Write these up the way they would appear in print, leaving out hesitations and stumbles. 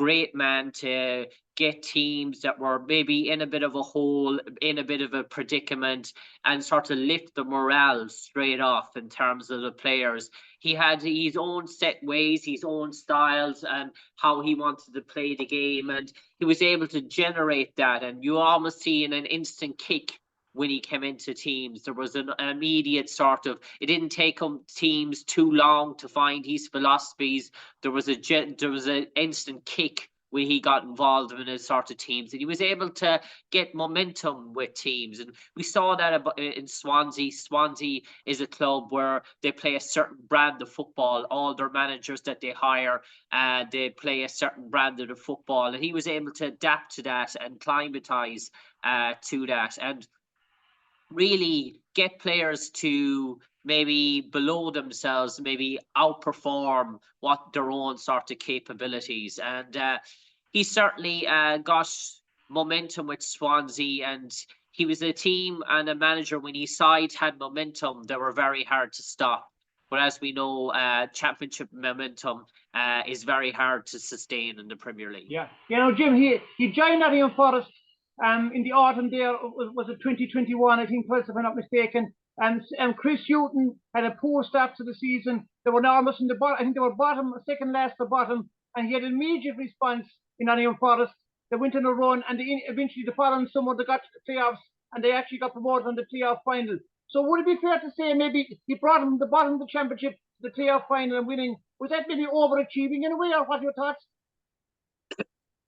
great man to get teams that were maybe in a bit of a hole, in a bit of a predicament, and sort of lift the morale straight off in terms of the players. He had his own set ways, his own styles, and how he wanted to play the game, and he was able to generate that. And you almost see in an instant kick when he came into teams, there was an immediate sort of. It didn't take him teams too long to find his philosophies. There was an instant kick when he got involved in his sort of teams, and he was able to get momentum with teams. And we saw that in Swansea. Swansea is a club where they play a certain brand of football. All their managers that they hire, they play a certain brand of football, and he was able to adapt to that and climatize to that, and really get players to maybe below themselves, maybe outperform what their own sort of capabilities. And he certainly got momentum with Swansea, and he was a team and a manager when his side had momentum, they were very hard to stop. But as we know, championship momentum is very hard to sustain in the Premier League. Yeah, Jim, he joined Nottingham Forest in the autumn there, was it 2021, I think, if I'm not mistaken. And Chris Hughton had a poor start to the season. They were almost in the bottom. I think they were bottom, second last to bottom. And he had an immediate response in Nottingham Forest. They went on a run, and eventually the following summer they got to the playoffs, and they actually got promoted on the playoff final. So would it be fair to say maybe he brought them the bottom of the championship to the playoff final and winning? Was that maybe overachieving in a way, or what are your thoughts?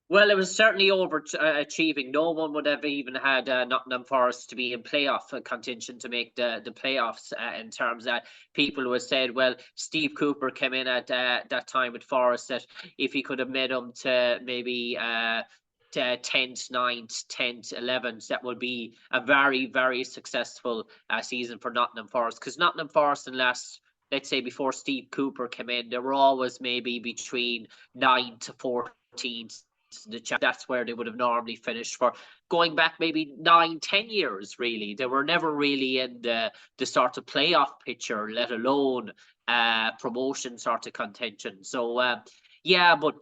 Well, it was certainly overachieving. No one would have even had Nottingham Forest to be in playoff contention to make the playoffs, in terms that people who have said, well, Steve Cooper came in at that time with Forest, that if he could have made them to maybe 10th, 9th, 10th, 11th, that would be a very, very successful season for Nottingham Forest. Because Nottingham Forest, let's say before Steve Cooper came in, they were always maybe between 9th to 14th. That's where they would have normally finished for going back maybe 9-10 years. Really, they were never really in the sort of playoff picture, let alone promotion sort of contention. So yeah, but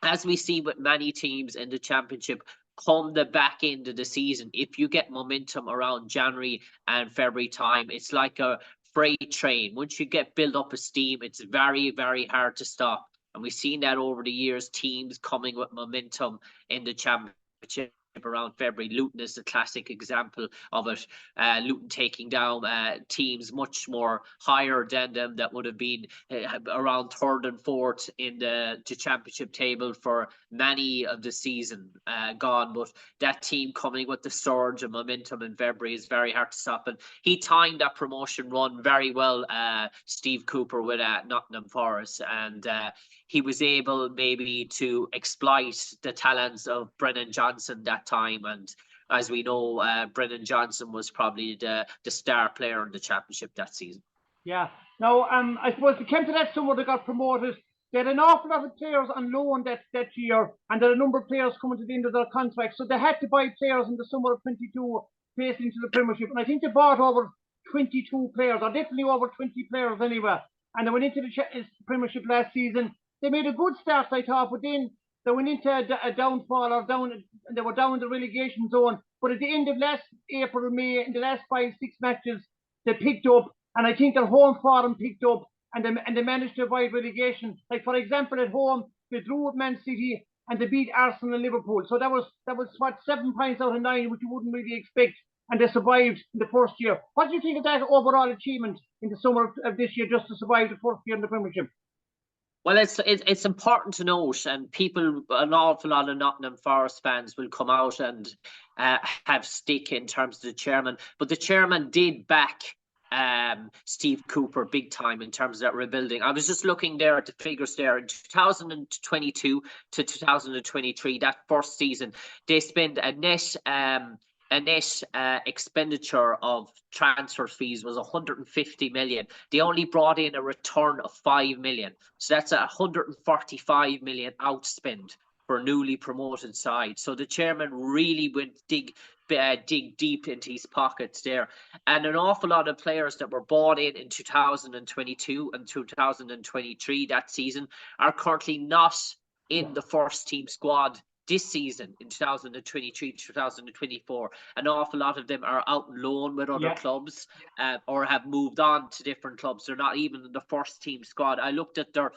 as we see with many teams in the championship, come the back end of the season, if you get momentum around January and February time, it's like a freight train. Once you get built up of steam, it's very, very hard to stop. And we've seen that over the years, teams coming with momentum in the championship around February. Luton is the classic example of it. Luton taking down teams much more higher than them that would have been around 3rd and 4th in the championship table for many of the season gone. But that team coming with the surge of momentum in February is very hard to stop. And he timed that promotion run very well, Steve Cooper, with Nottingham Forest. And he was able maybe to exploit the talents of Brennan Johnson that time. And as we know, Brennan Johnson was probably the star player in the championship that season. Yeah. Now, I suppose they came to that summer, they got promoted. They had an awful lot of players on loan that year, and there are a number of players coming to the end of their contract. So they had to buy players in the summer of 22 facing into the Premiership. And I think they bought over 22 players, or definitely over 20 players anyway. And they went into the Premiership last season. They made a good start, I thought, but then they went into a downfall, they were down in the relegation zone. But at the end of last April, May, in the last 5-6 matches, they picked up, and I think their home form picked up, and they managed to avoid relegation. Like, for example, at home, they drew with Man City, and they beat Arsenal and Liverpool. So that was what, 7 points out of 9, which you wouldn't really expect, and they survived in the first year. What do you think of that overall achievement in the summer of this year, just to survive the first year in the Premiership? Well, it's important to note, and an awful lot of Nottingham Forest fans will come out and have stick in terms of the chairman, but the chairman did back Steve Cooper big time in terms of that rebuilding. I was just looking there at the figures there. In 2022 to 2023, that first season, they spent a net expenditure of transfer fees was 150 million. They only brought in a return of 5 million. So that's 145 million outspend for a newly promoted side. So the chairman really went dig deep into his pockets there. And an awful lot of players that were bought in 2022 and 2023 that season are currently not in the first team squad this season in 2023-2024. An awful lot of them are out on loan with other clubs, or have moved on to different clubs. They're not even in the first team squad. I looked at the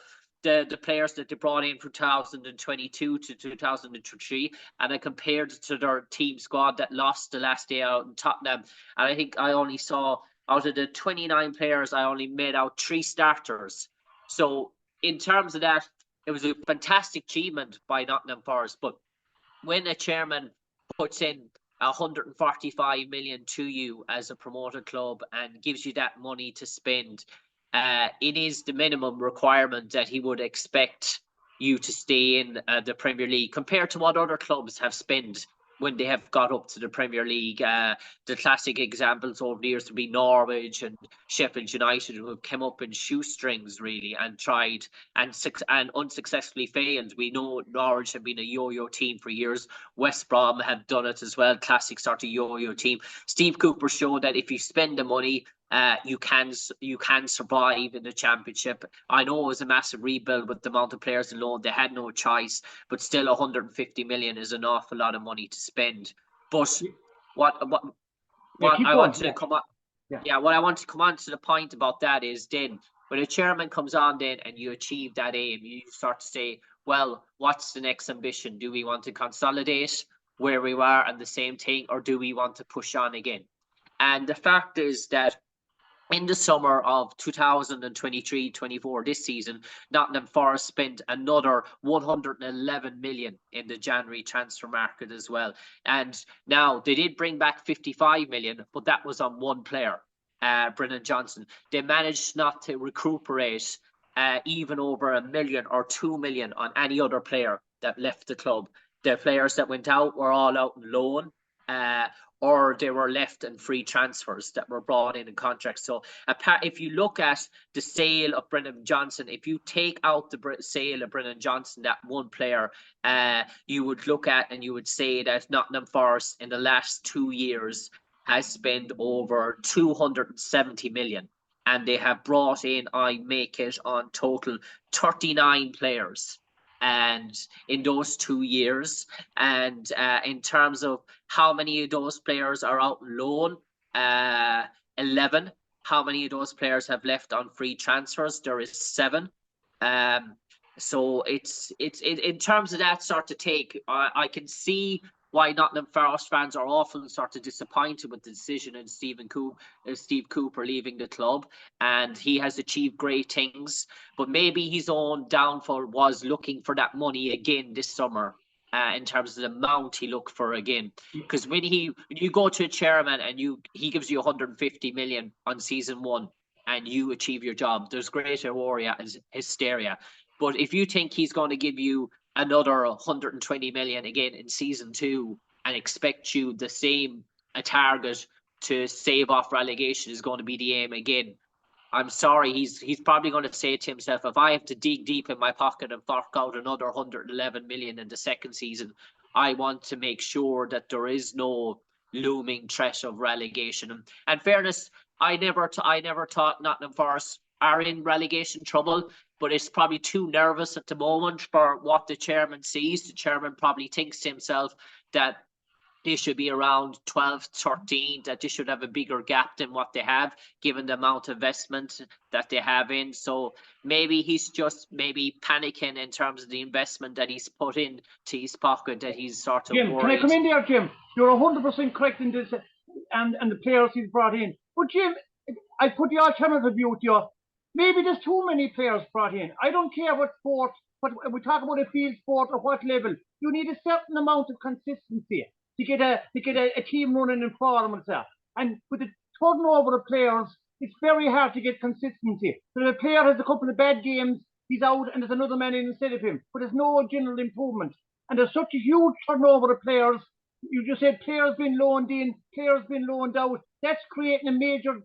players that they brought in from 2022 to 2023, and I compared it to their team squad that lost the last day out in Tottenham. And I think I only saw, out of the 29 players, I only made out 3 starters. So in terms of that, it was a fantastic achievement by Nottingham Forest. But when a chairman puts in 145 million to you as a promoted club and gives you that money to spend, it is the minimum requirement that he would expect you to stay in the Premier League, compared to what other clubs have spent when they have got up to the Premier League. The classic examples over the years would be Norwich and Sheffield United, who have come up in shoestrings really and tried and unsuccessfully failed. We know Norwich have been a yo-yo team for years. West Brom have done it as well. Classic sort of yo-yo team. Steve Cooper showed that if you spend the money, you can survive in the Championship. I know it was a massive rebuild with the amount of players alone. They had no choice, but still 150 million is an awful lot of money to spend. But what I want to come on to the point about that is, then when a chairman comes on then and you achieve that aim, you start to say, well, what's the next ambition? Do we want to consolidate where we were and the same thing, or do we want to push on again? And the fact is that in the summer of 2023-24, this season, Nottingham Forest spent another 111 million in the January transfer market as well. And now they did bring back 55 million, but that was on one player, Brennan Johnson. They managed not to recuperate even over 1 million or 2 million on any other player that left the club. The players that went out were all out on loan, or they were left in free transfers that were brought in contracts. So if you look at the sale of Brennan Johnson, if you take out the sale of Brennan Johnson, that one player, you would look at and you would say that Nottingham Forest in the last 2 years has spent over 270 million. And they have brought in, I make it on total, 39 players. And in those 2 years, and in terms of how many of those players are out on loan, 11. How many of those players have left on free transfers? There is 7. So it's in terms of that sort of take, I can see why Nottingham Forest fans are often sort of disappointed with the decision in Steve Cooper leaving the club, and he has achieved great things, but maybe his own downfall was looking for that money again this summer, in terms of the amount he looked for again. Because when you go to a chairman and he gives you 150 million on season 1 and you achieve your job, there's great euphoria and hysteria. But if you think he's going to give you another 120 million again in season 2 and expect you the same target to save off relegation is going to be the aim again, I'm sorry, he's probably going to say to himself, if I have to dig deep in my pocket and fork out another 111 million in the second season, I want to make sure that there is no looming threat of relegation. And fairness, I never thought Nottingham Forest are in relegation trouble, but it's probably too nervous at the moment for what the chairman sees. The chairman probably thinks to himself that they should be around 12, 13, that they should have a bigger gap than what they have, given the amount of investment that they have in. So maybe he's just panicking in terms of the investment that he's put in to his pocket, that he's sort of Jim, worried. can I come in there, Jim? You're 100% correct in this, and the players he's brought in. But Jim, I put the alternative view to you. Maybe there's too many players brought in. I don't care what sport, but we talk about a field sport or what level. You need a certain amount of consistency to get a team running in form and stuff. And with the turnover of players, it's very hard to get consistency. So if a player has a couple of bad games, he's out and there's another man in instead of him. But there's no general improvement. And there's such a huge turnover of players. You just said players being loaned in, players being loaned out. That's creating a major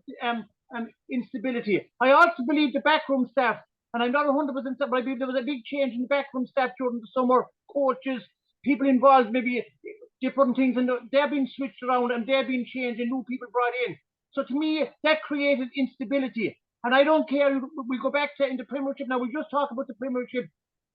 instability. I also believe the backroom staff, and I'm not 100%, but I believe there was a big change in the backroom staff during the summer. Coaches, people involved, maybe different things, and they're being switched around and they're being changed and new people brought in. So to me, that created instability. And I don't care, we go back to in the Premiership now, we just talked about the Premiership.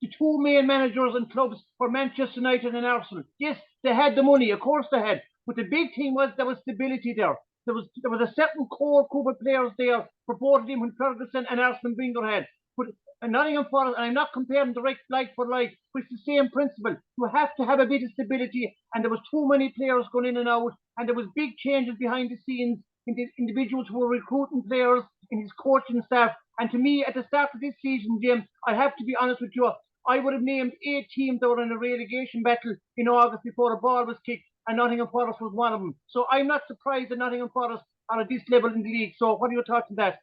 the two main managers and clubs were Manchester United and Arsenal. Yes, they had the money, of course they had. But the big thing was there was stability there. There was a certain core group of players there for both of them when Ferguson and Arsene Wenger had. But Nottingham Forest, and I'm not comparing direct like for like, but it's the same principle. You have to have a bit of stability, and there was too many players going in and out, and there was big changes behind the scenes in the individuals who were recruiting players, in his coaching staff. And to me, at the start of this season, Jim, I have to be honest with you, I would have named 8 teams that were in a relegation battle in August before the ball was kicked, and Nottingham Forest was one of them. So I'm not surprised that Nottingham Forest are at this level in the league. So what are your thoughts on that?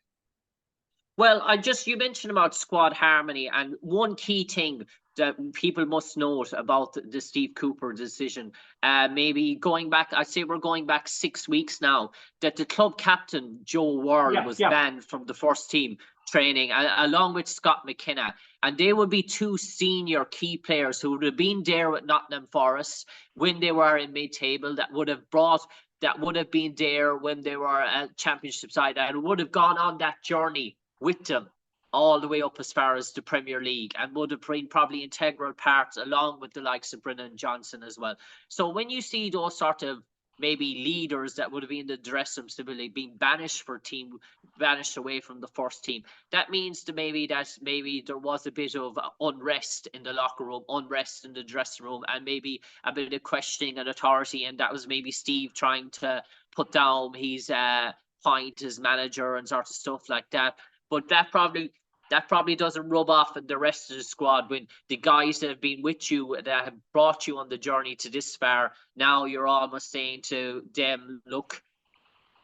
Well, you mentioned about squad harmony, and one key thing that people must note about the Steve Cooper decision, maybe going back, I'd say we're going back 6 weeks now, that the club captain, Joe Worrell, was banned from the first team training, along with Scott McKenna. And they would be 2 senior key players who would have been there with Nottingham Forest when they were in mid-table, that would have been there when they were a championship side, and would have gone on that journey with them all the way up as far as the Premier League, and would have been probably integral parts along with the likes of Brennan Johnson as well. So when you see those sort of maybe leaders that would have been in the dressing room stability being banished away from the first team, that means that maybe there was a bit of unrest in the locker room, unrest in the dressing room, and maybe a bit of questioning and authority, and that was maybe Steve trying to put down his point as manager and sort of stuff like that. But that probably doesn't rub off in the rest of the squad when the guys that have been with you, that have brought you on the journey to this far, now you're almost saying to them, look,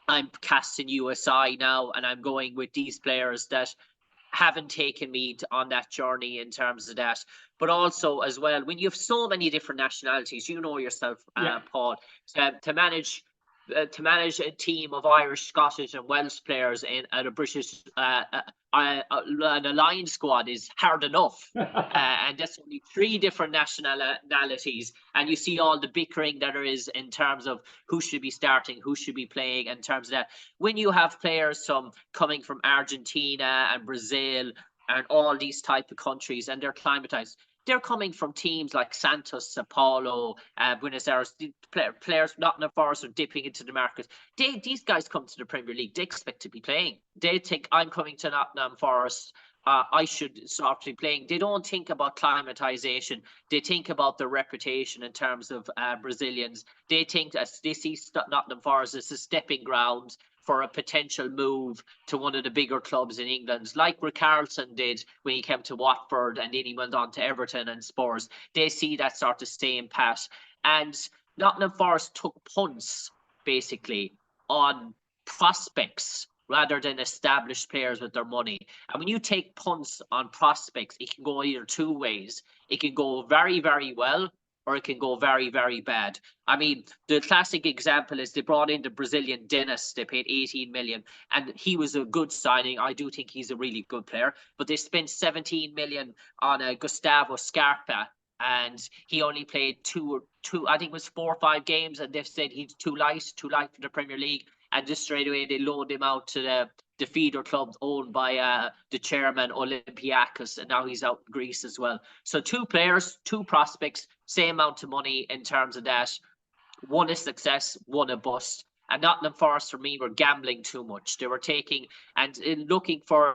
I'm casting you aside now, and I'm going with these players that haven't taken me on that journey in terms of that. But also as well, when you have so many different nationalities, you know yourself, Paul, to manage a team of Irish, Scottish, and Welsh players at a British an alliance squad is hard enough. And that's only 3 different nationalities, and you see all the bickering that there is in terms of who should be starting, who should be playing, in terms of that. When you have players coming from Argentina and Brazil and all these type of countries, and they're climatized, they're coming from teams like Santos, Sao Paulo, Buenos Aires. Players not in the Forest are dipping into the market. These guys come to the Premier League. They expect to be playing. They think, I'm coming to Nottingham Forest. I should start to be playing. They don't think about climatization. They think about their reputation in terms of Brazilians. They think they see Nottingham Forest as a stepping ground for a potential move to one of the bigger clubs in England, like Richarlison did when he came to Watford, and then he went on to Everton and Spurs. They see that sort of same path. And Nottingham Forest took punts, basically, on prospects rather than established players with their money. And when you take punts on prospects, it can go either 2 ways. It can go very, very well, or it can go very, very bad. I mean, the classic example is they brought in the Brazilian Dennis. They paid 18 million, and he was a good signing. I do think he's a really good player, but they spent 17 million on Gustavo Scarpa, and he only played two, I think it was 4 or 5 games, and they've said he's too light for the Premier League. And just straight away, they loaned him out to the feeder club owned by the chairman, Olympiacos, and now he's out in Greece as well. So 2 players, 2 prospects, same amount of money in terms of that. One a success, one a bust. And Nottingham Forest, for me, were gambling too much. They were taking and looking for